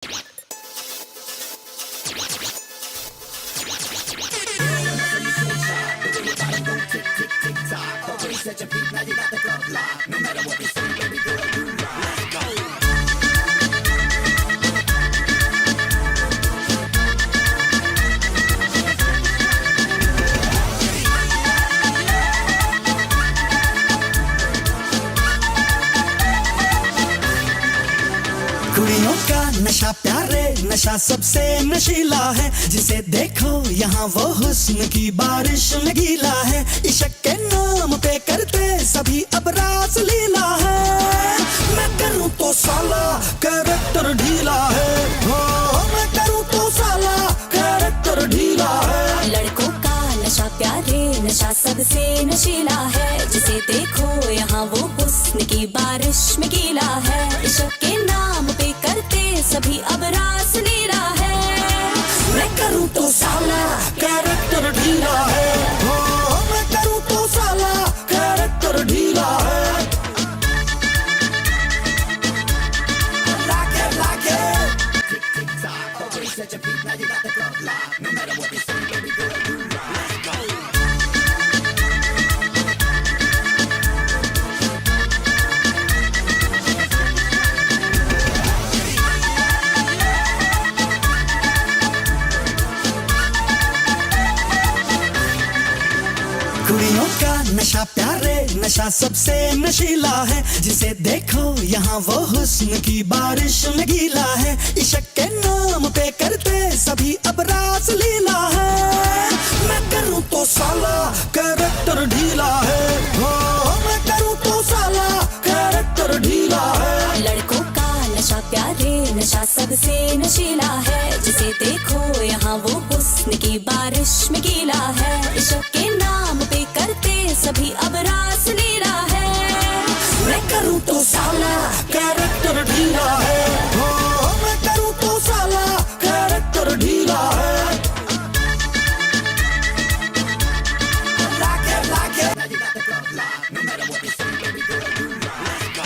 कुड़ियों का नशा प्यारे नशा सबसे नशीला है, जिसे देखो यहाँ वो हुस्न की बारिश में गीला है। इश्क के नाम पे करते सभी अब रास लीला है। मैं करूँ तो साला कैरेक्टर ढीला है, हो मैं करूँ तो साला कैरेक्टर ढीला है। लड़कों का नशा प्यारे नशा सबसे नशीला है, जिसे देखो यहाँ वो हुस्न की बारिश में गीला है। इश्क के नाम पे करते सभी अब रास लीला है। मैं करूँ तो साला कैरेक्टर ढीला है, हो मैं करूँ तो साला कैरेक्टर ढीला है। Like it. Tick, tick, tock. Always such a beat, now you got the club locked. No matter what we say, baby girl, you rock. Let's go. कुड़ियों का नशा प्यारे नशा सबसे नशीला है, जिसे देखो यहाँ वो हुस्न की बारिश में गीला है। इश्क के नाम पे करते सभी अब रास लीला है। मैं करूँ तो साला कैरेक्टर ढीला है, हो मैं करूँ तो साला कैरेक्टर ढीला है। लड़कों का नशा प्यारे नशा सबसे नशीला है, जिसे देखो यहाँ वो हुस्न की बारिश में गीला है। इश्क के नाम पे करते सभी अब रास लीला है। मैं करूँ तो साला कैरेक्टर ढीला है, हो मैं करूँ तो साला कैरेक्टर ढीला है। Like it, like it. Now you got the club locked. No matter what we say, baby girl, you rock. Let's go.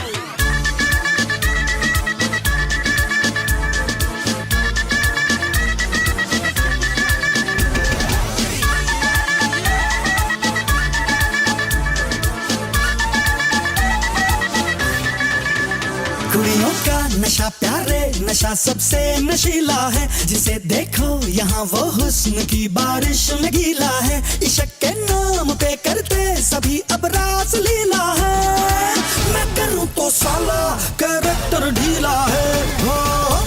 कुड़ियों का नशा प्यारे नशा सबसे नशीला है, जिसे देखो यहाँ वो हुस्न की बारिश में गीला है। इश्क के नाम पे करते सभी अब रास लीला है। मैं करूँ तो साला कैरेक्टर ढीला है, हो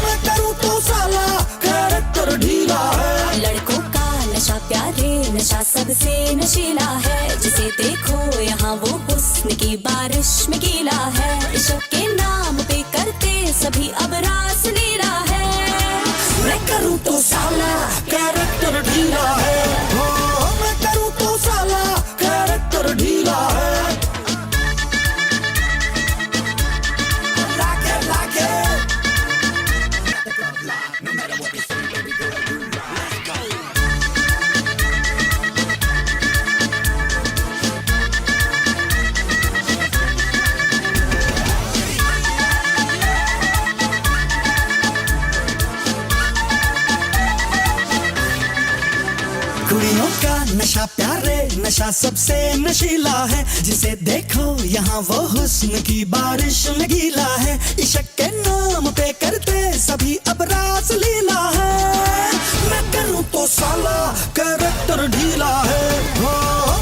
मैं करूँ तो साला कैरेक्टर ढीला है। लड़कों का नशा प्यारे नशा सबसे नशीला है, जिसे देखो यहाँ वो हुस्न की बारिश में गीला है। इश्क के नाम पे करते सभी अब रास लीला है। मैं करूँ तो साला कैरेक्टर ढीला है, हो मैं करूँ तो साला कैरेक्टर ढीला है। Like it, like it. Got the club locked. No matter what we say, baby girl, you rock. Let's go. कुड़ियों का नशा प्यारे नशा सबसे नशीला है, जिसे देखो यहाँ वो हुस्न की बारिश में गीला है। इश्क के नाम पे करते सभी अब रास लीला है। मैं करूँ तो साला कैरेक्टर ढीला है, हो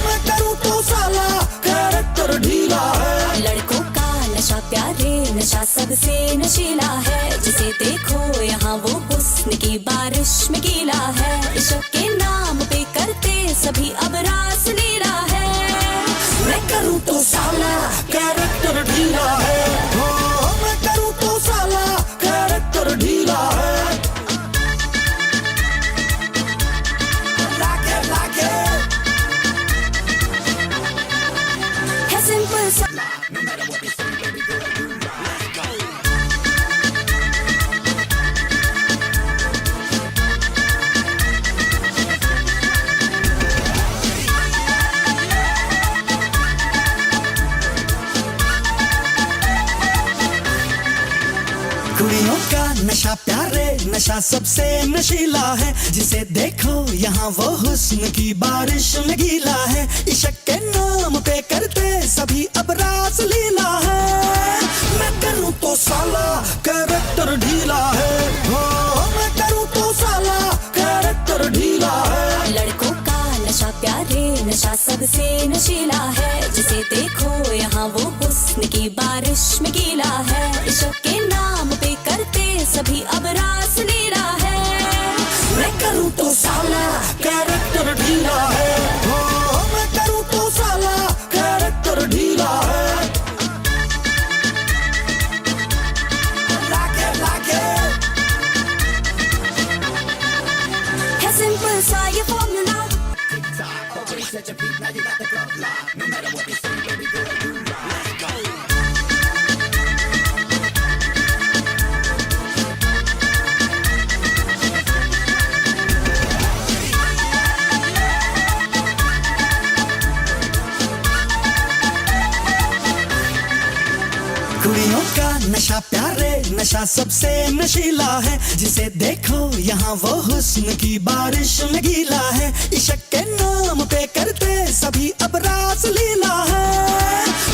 मैं करूँ तो साला कैरेक्टर ढीला है। लड़कों का नशा प्यारे नशा सबसे नशीला है, जिसे देखो यहाँ वो हुस्न की बारिश में गीला है। इश्क के नाम पे करते सभी अब रास लीला है। मैं करूँ तो साला कैरेक्टर ढीला है, हो मैं करूँ तो साला कैरेक्टर ढीला है। Like it, like it. है सिंपल सा No matter what we say, baby girl, you rock. Let's go. नशा सबसे नशीला है, जिसे देखो यहाँ वो हुस्न की बारिश में गीला है। इश्क के नाम पे करते सभी अब रास लीला है। मैं करूँ तो साला कैरेक्टर ढीला है, हो मैं करूँ तो साला कैरेक्टर ढीला है। लड़कों का नशा प्यारे नशा सबसे नशीला है, जिसे देखो यहाँ वो हुस्न की बारिश में गीला है। इश्क के नाम पे करते सभी अब रास लीला है। मैं करूँ तो साला कैरेक्टर ढीला है, हो मैं करूँ तो साला कैरेक्टर ढीला है। है सिंपल सा ये फॉर्मूला, कुड़ियों का नशा प्यारे नशा सबसे नशीला है, जिसे देखो यहाँ वो हुस्न की बारिश में गीला है। इश्क के नाम पे करते सभी अब रास लीला है।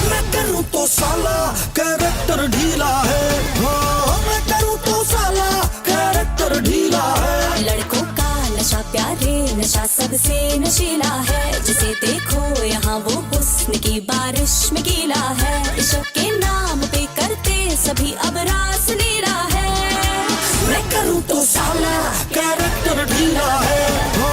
मैं करूँ तो साला कैरेक्टर ढीला है, हो मैं करूँ तो साला कैरेक्टर ढीला है। लड़कों का नशा प्यारे नशा सबसे नशीला है, जिसे देखो यहाँ वो हुस्न की बारिश में गीला है। इश्क के नाम पे करते सभी अब रास लीला है। मैं करूँ तो साला कैरेक्टर ढीला है, हो